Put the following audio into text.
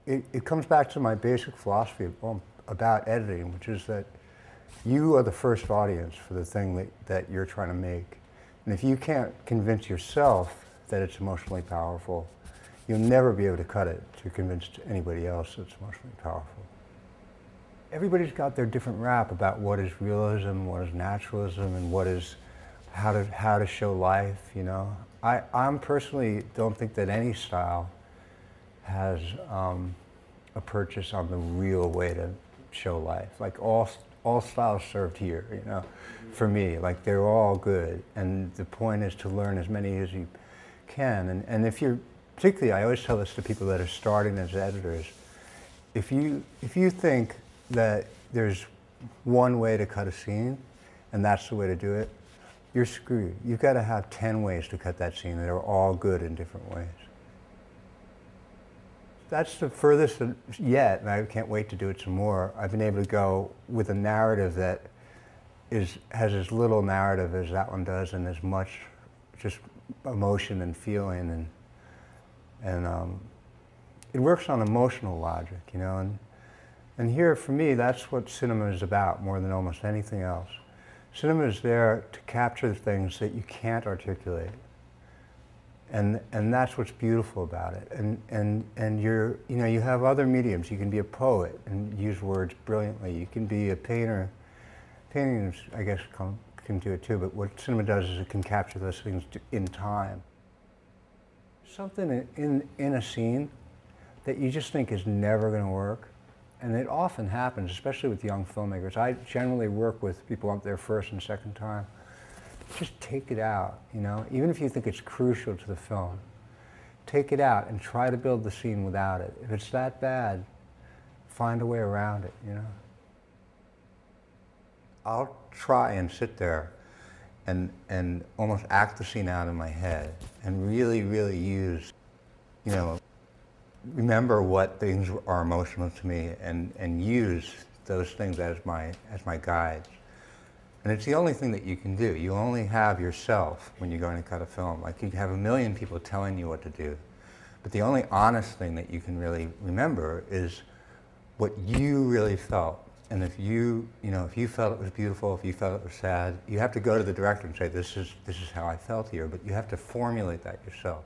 it comes back to my basic philosophy about editing, which is that you are the first audience for the thing that you're trying to make. And if you can't convince yourself that it's emotionally powerful, you'll never be able to cut it to convince anybody else that it's emotionally powerful. Everybody's got their different rap about what is realism, what is naturalism, and what is how to show life, you know. I'm personally don't think that any style has a purchase on the real way to show life. Like all styles served here, you know, for me. Like they're all good, and the point is to learn as many as you can. And if you're, particularly, I always tell this to people that are starting as editors, if you think that there's one way to cut a scene, and that's the way to do it, you're screwed. You've got to have 10 ways to cut that scene that are all good in different ways. That's the furthest yet, and I can't wait to do it some more. I've been able to go with a narrative that has as little narrative as that one does, and as much just emotion and feeling, and it works on emotional logic, you know. And here, for me, that's what cinema is about more than almost anything else. Cinema is there to capture things that you can't articulate. And that's what's beautiful about it. And you know, you have other mediums. You can be a poet and use words brilliantly. You can be a painter. Painting, I guess, can do it too, but what cinema does is it can capture those things in time. Something in a scene that you just think is never going to work. And it often happens, especially with young filmmakers. I generally work with people up their first and second time. Just take it out, you know? Even if you think it's crucial to the film, take it out and try to build the scene without it. If it's that bad, find a way around it, you know? I'll try and sit there and almost act the scene out in my head and really, really use, you know, remember what things are emotional to me and use those things as my guides. And it's the only thing that you can do. You only have yourself when you're going to cut a film. Like, you have a million people telling you what to do, but the only honest thing that you can really remember is what you really felt. And if you felt it was beautiful, if you felt it was sad, you have to go to the director and say, this is how I felt here, but you have to formulate that yourself.